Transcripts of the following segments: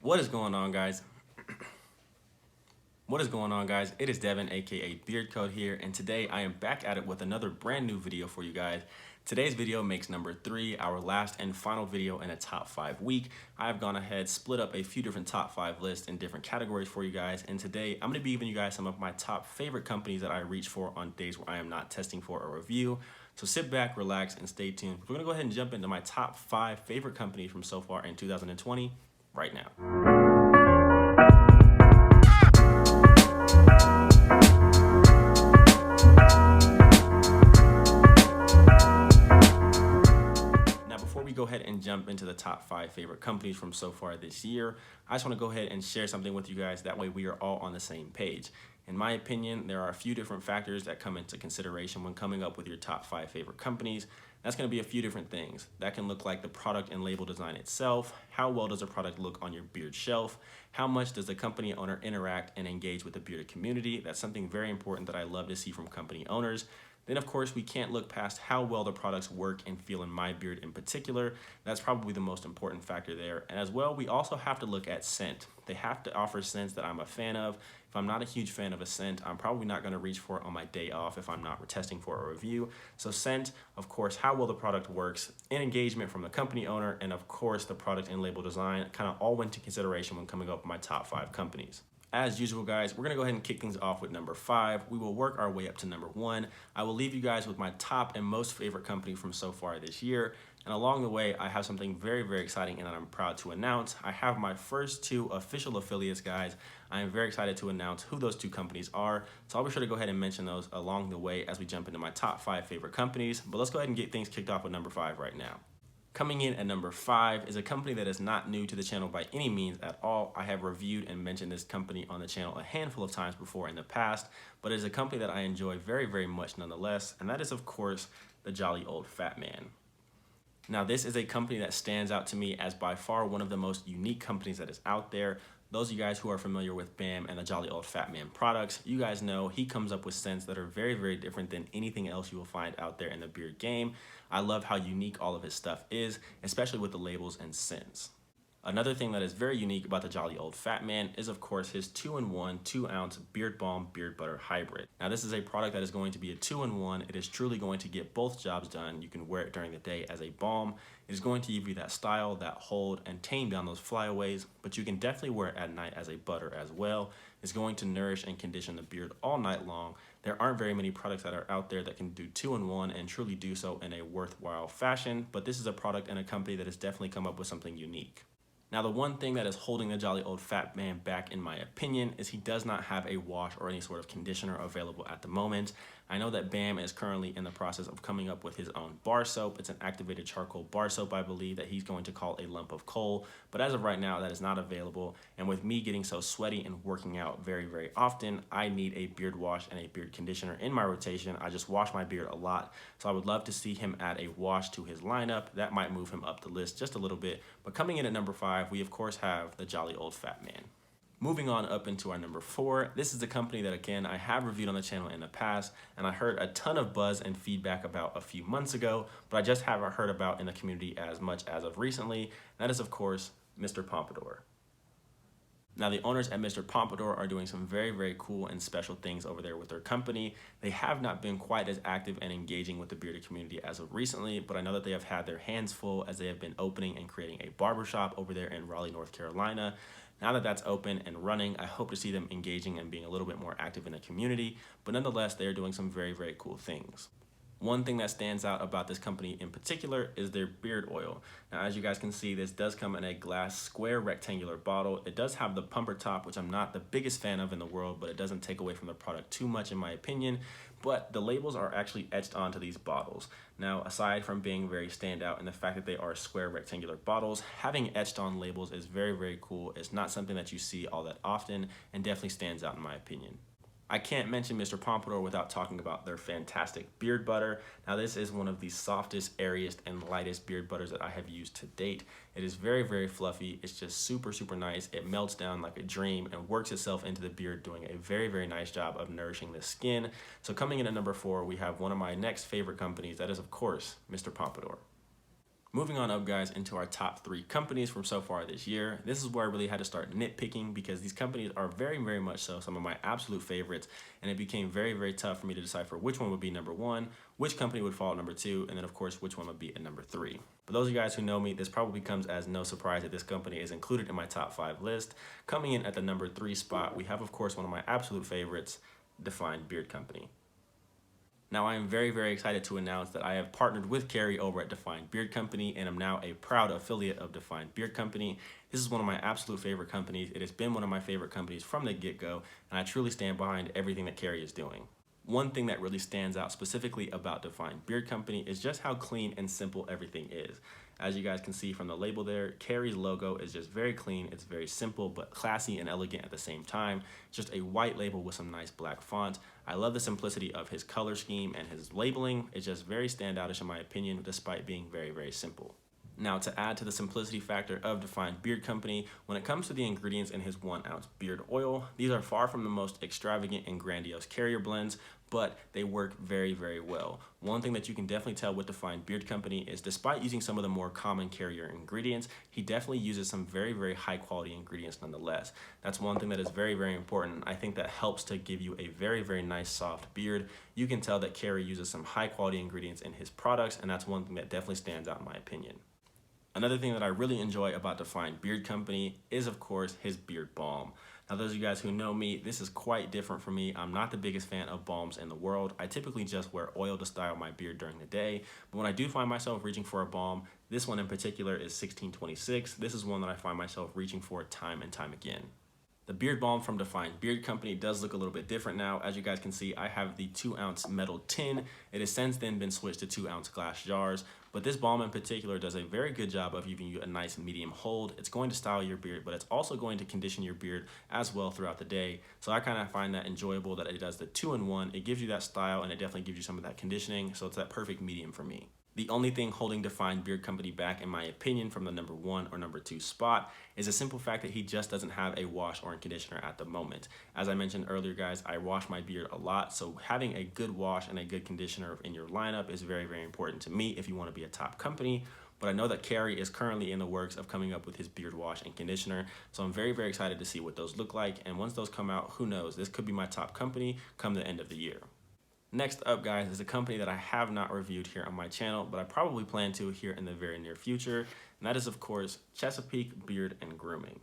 What is going on, guys? What is going on, guys? It is Devin, aka Beard Code here, and today I am back at it with another brand new video for you guys. Today's video makes number 3, our last and final video in a top 5 week. I've gone ahead, split up a few different top 5 lists in different categories for you guys, and today I'm going to be giving you guys some of my top favorite companies that I reach for on days where I am not testing for a review. So sit back, relax, and stay tuned. We're going to go ahead and jump into my top 5 favorite companies from so far in 2020 right now. Go ahead and jump into the top 5 favorite companies from so far this year. I just want to go ahead and share something with you guys. That way we are all on the same page. In my opinion, there are a few different factors that come into consideration when coming up with your top 5 favorite companies. That's going to be a few different things. That can look like the product and label design itself. How well does a product look on your beard shelf? How much does the company owner interact and engage with the bearded community? That's something very important that I love to see from company owners. Then, of course, we can't look past how well the products work and feel in my beard in particular. That's probably the most important factor there. And as well, we also have to look at scent. They have to offer scents that I'm a fan of. If I'm not a huge fan of a scent, I'm probably not going to reach for it on my day off if I'm not testing for a review. So scent, of course, how well the product works, and engagement from the company owner, and of course, the product and label design kind of all went into consideration when coming up with my top 5 companies. As usual, guys, we're going to go ahead and kick things off with number 5. We will work our way up to number 1. I will leave you guys with my top and most favorite company from so far this year. And along the way, I have something very, very exciting and that I'm proud to announce. I have my first 2 official affiliates, guys. I am very excited to announce who those 2 companies are. So I'll be sure to go ahead and mention those along the way as we jump into my top 5 favorite companies. But let's go ahead and get things kicked off with number 5 right now. Coming in at number 5 is a company that is not new to the channel by any means at all. I have reviewed and mentioned this company on the channel a handful of times before in the past, but it is a company that I enjoy very, very much nonetheless, and that is, of course, the Jolly Old Fat Man. Now, this is a company that stands out to me as by far one of the most unique companies that is out there. Those of you guys who are familiar with BAM and the Jolly Old Fat Man products, you guys know he comes up with scents that are very, very different than anything else you will find out there in the beard game. I love how unique all of his stuff is, especially with the labels and scents. Another thing that is very unique about the Jolly Old Fat Man is, of course, his 2-in-1 2-ounce Beard Balm Beard Butter Hybrid. Now, this is a product that is going to be a 2-in-1. It is truly going to get both jobs done. You can wear it during the day as a balm. It is going to give you that style, that hold, and tame down those flyaways, but you can definitely wear it at night as a butter as well. It's going to nourish and condition the beard all night long. There aren't very many products that are out there that can do 2-in-1 and truly do so in a worthwhile fashion, but this is a product and a company that has definitely come up with something unique. Now, the one thing that is holding the Jolly Old Fat Man back, in my opinion, is he does not have a wash or any sort of conditioner available at the moment. I know that BAM is currently in the process of coming up with his own bar soap. It's an activated charcoal bar soap, I believe, that he's going to call a lump of coal. But as of right now, that is not available. And with me getting so sweaty and working out very, very often, I need a beard wash and a beard conditioner in my rotation. I just wash my beard a lot. So I would love to see him add a wash to his lineup. That might move him up the list just a little bit. But coming in at number 5, we of course have the Jolly Old Fat Man. Moving on up into our number 4, this is a company that, again, I have reviewed on the channel in the past, and I heard a ton of buzz and feedback about a few months ago, but I just haven't heard about in the community as much as of recently. That is, of course, Mr. Pompadour. Now, the owners at Mr. Pompadour are doing some very, very cool and special things over there with their company. They have not been quite as active and engaging with the bearded community as of recently, but I know that they have had their hands full as they have been opening and creating a barbershop over there in Raleigh, North Carolina. Now that that's open and running, I hope to see them engaging and being a little bit more active in the community, but nonetheless, they are doing some very, very cool things. One thing that stands out about this company in particular is their beard oil. Now, as you guys can see, this does come in a glass square rectangular bottle. It does have the pumper top, which I'm not the biggest fan of in the world, but it doesn't take away from the product too much in my opinion. But the labels are actually etched onto these bottles. Now, aside from being very standout in the fact that they are square rectangular bottles, having etched on labels is very, very cool. It's not something that you see all that often and definitely stands out in my opinion. I can't mention Mr. Pompadour without talking about their fantastic beard butter. Now, this is one of the softest, airiest, and lightest beard butters that I have used to date. It is very, very fluffy. It's just super, super nice. It melts down like a dream and works itself into the beard, doing a very, very nice job of nourishing the skin. So coming in at number 4, we have one of my next favorite companies. That is, of course, Mr. Pompadour. Moving on up, guys, into our top 3 companies from so far this year. This is where I really had to start nitpicking because these companies are very, very much so some of my absolute favorites, and it became very, very tough for me to decipher which one would be number 1, which company would fall at number 2, and then of course which one would be at number 3. For those of you guys who know me, this probably comes as no surprise that this company is included in my top 5 list. Coming in at the number 3 spot, we have of course one of my absolute favorites, Defined Beard Company. Now, I am very, very excited to announce that I have partnered with Carrie over at Defined Beard Company, and I'm now a proud affiliate of Defined Beard Company. This is one of my absolute favorite companies. It has been one of my favorite companies from the get-go, and I truly stand behind everything that Carrie is doing. One thing that really stands out specifically about Defined Beard Company is just how clean and simple everything is. As you guys can see from the label there, Carrie's logo is just very clean. It's very simple, but classy and elegant at the same time. It's just a white label with some nice black font. I love the simplicity of his color scheme and his labeling. It's just very standoutish in my opinion, despite being very, very simple. Now, to add to the simplicity factor of Defined Beard Company, when it comes to the ingredients in his 1-ounce beard oil, these are far from the most extravagant and grandiose carrier blends, but they work very, very well. One thing that you can definitely tell with Defined Beard Company is despite using some of the more common carrier ingredients, he definitely uses some very, very high quality ingredients nonetheless. That's one thing that is very, very important. I think that helps to give you a very, very nice soft beard. You can tell that Carrie uses some high quality ingredients in his products, and that's one thing that definitely stands out in my opinion. Another thing that I really enjoy about Defined Beard Company is, of course, his beard balm. Now, those of you guys who know me, this is quite different for me. I'm not the biggest fan of balms in the world. I typically just wear oil to style my beard during the day. But when I do find myself reaching for a balm, this one in particular is 1626. This is one that I find myself reaching for time and time again. The beard balm from Defined Beard Company does look a little bit different now. As you guys can see, I have the 2-ounce metal tin. It has since then been switched to 2-ounce glass jars, but this balm in particular does a very good job of giving you a nice medium hold. It's going to style your beard, but it's also going to condition your beard as well throughout the day. So I kind of find that enjoyable that it does the 2-in-1. It gives you that style and it definitely gives you some of that conditioning. So it's that perfect medium for me. The only thing holding Defined Beard Company back, in my opinion, from the number 1 or number 2 spot is a simple fact that he just doesn't have a wash or a conditioner at the moment. As I mentioned earlier, guys, I wash my beard a lot, so having a good wash and a good conditioner in your lineup is very, very important to me if you want to be a top company. But I know that Carrie is currently in the works of coming up with his beard wash and conditioner, so I'm very, very excited to see what those look like. And once those come out, who knows, this could be my top company come the end of the year. Next up, guys, is a company that I have not reviewed here on my channel, but I probably plan to here in the very near future, and that is, of course, Chesapeake Beard and Grooming.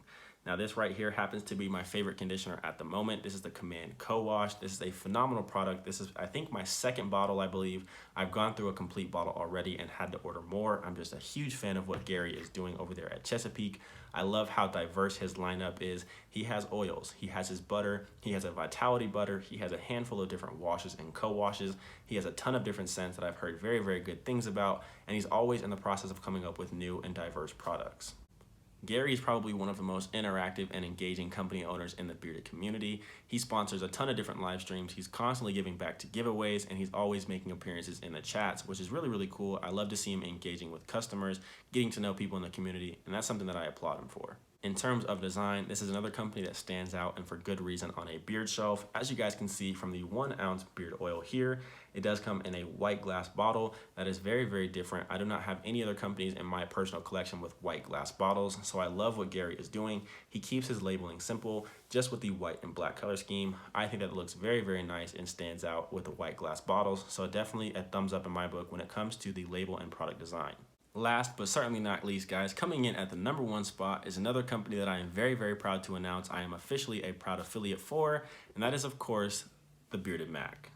Now, this right here happens to be my favorite conditioner at the moment. This is the Command Co-Wash. This is a phenomenal product. This is, I think, my 2nd bottle, I believe. I've gone through a complete bottle already and had to order more. I'm just a huge fan of what Gary is doing over there at Chesapeake. I love how diverse his lineup is. He has oils, he has his butter, he has a vitality butter, he has a handful of different washes and co-washes. He has a ton of different scents that I've heard very, very good things about, and he's always in the process of coming up with new and diverse products. Gary is probably one of the most interactive and engaging company owners in the bearded community. He sponsors a ton of different live streams. He's constantly giving back to giveaways, and he's always making appearances in the chats, which is really, really cool. I love to see him engaging with customers, getting to know people in the community, and that's something that I applaud him for. In terms of design, this is another company that stands out, and for good reason, on a beard shelf. As you guys can see from the 1-ounce beard oil here, it does come in a white glass bottle that is very, very different. I do not have any other companies in my personal collection with white glass bottles, so I love what Gary is doing. He keeps his labeling simple, just with the white and black color scheme. I think that it looks very, very nice and stands out with the white glass bottles, so definitely a thumbs up in my book when it comes to the label and product design. Last but certainly not least, guys, coming in at the number 1 spot is another company that I am very, very proud to announce I am officially a proud affiliate for, and that is, of course, the bearded Mack.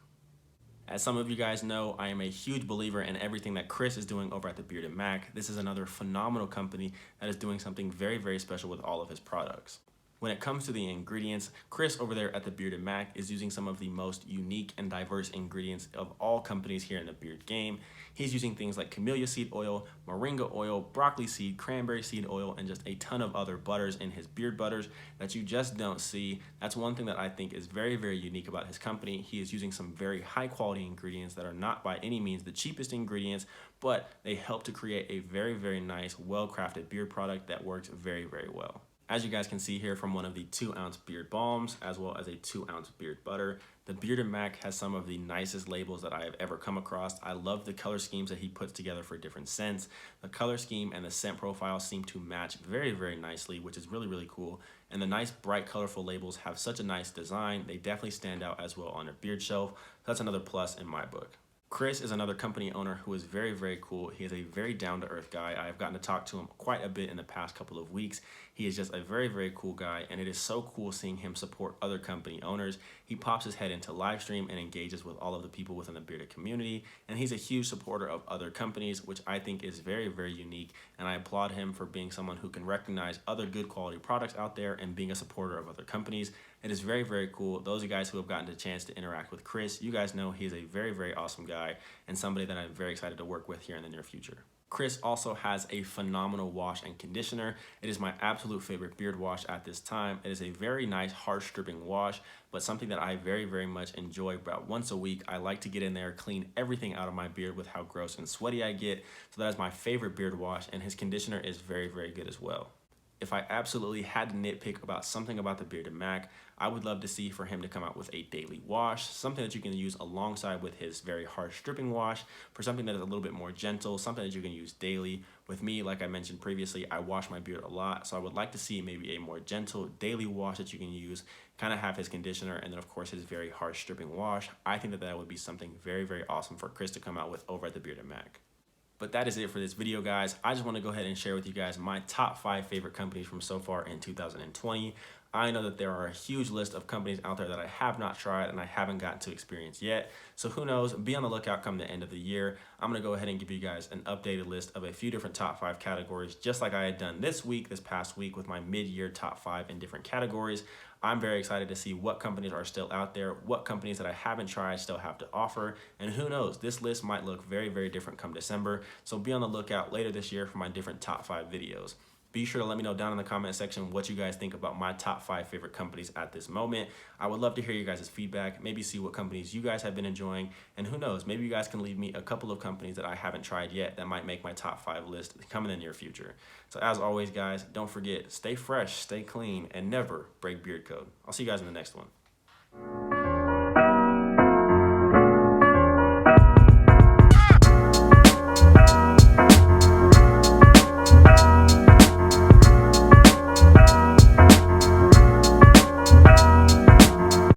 As some of you guys know, I am a huge believer in everything that Chris is doing over at the Bearded Mack. This is another phenomenal company that is doing something very, very special with all of his products. When it comes to the ingredients, Chris over there at the Bearded Mack is using some of the most unique and diverse ingredients of all companies here in the beard game. He's using things like camellia seed oil, moringa oil, broccoli seed, cranberry seed oil, and just a ton of other butters in his beard butters that you just don't see. That's one thing that I think is very, very unique about his company. He is using some very high quality ingredients that are not by any means the cheapest ingredients, but they help to create a very, very nice, well-crafted beard product that works very, very well. As you guys can see here from one of the 2-ounce beard balms, as well as a 2-ounce beard butter, the Bearded Mack has some of the nicest labels that I have ever come across. I love the color schemes that he puts together for different scents. The color scheme and the scent profile seem to match very, very nicely, which is really, really cool. And the nice, bright, colorful labels have such a nice design. They definitely stand out as well on a beard shelf. That's another plus in my book. Chris is another company owner who is very, very cool. He is a very down-to-earth guy. I've gotten to talk to him quite a bit in the past couple of weeks. He is just a very, very cool guy, and it is so cool seeing him support other company owners. He pops his head into live stream and engages with all of the people within the bearded community, and he's a huge supporter of other companies, which I think is very, very unique, and I applaud him for being someone who can recognize other good quality products out there and being a supporter of other companies. It is very, very cool. Those of you guys who have gotten the chance to interact with Chris, you guys know he's a very, very awesome guy and somebody that I'm very excited to work with here in the near future. Chris also has a phenomenal wash and conditioner. It is my absolute favorite beard wash at this time. It is a very nice, harsh stripping wash, but something that I very, very much enjoy. About once a week, I like to get in there, clean everything out of my beard with how gross and sweaty I get. So that is my favorite beard wash, and his conditioner is very, very good as well. If I absolutely had to nitpick about something about the Bearded Mack, I would love to see for him to come out with a daily wash, something that you can use alongside with his very harsh stripping wash for something that is a little bit more gentle, something that you can use daily. With me, like I mentioned previously, I wash my beard a lot, so I would like to see maybe a more gentle daily wash that you can use, kind of have his conditioner, and then of course his very harsh stripping wash. I think that would be something very, very awesome for Chris to come out with over at the Bearded Mack. But that is it for this video, guys. I just want to go ahead and share with you guys my top 5 favorite companies from so far in 2020. I know that there are a huge list of companies out there that I have not tried and I haven't gotten to experience yet. So who knows, be on the lookout come the end of the year. I'm gonna go ahead and give you guys an updated list of a few different top 5 categories, just like I had done this past week with my mid-year top 5 in different categories. I'm very excited to see what companies are still out there, what companies that I haven't tried still have to offer, and who knows, this list might look very, very different come December. So be on the lookout later this year for my different top 5 videos. Be sure to let me know down in the comment section what you guys think about my top 5 favorite companies at this moment. I would love to hear you guys' feedback, maybe see what companies you guys have been enjoying, and who knows, maybe you guys can leave me a couple of companies that I haven't tried yet that might make my top 5 list come in the near future. So as always, guys, don't forget, stay fresh, stay clean, and never break beard code. I'll see you guys in the next one.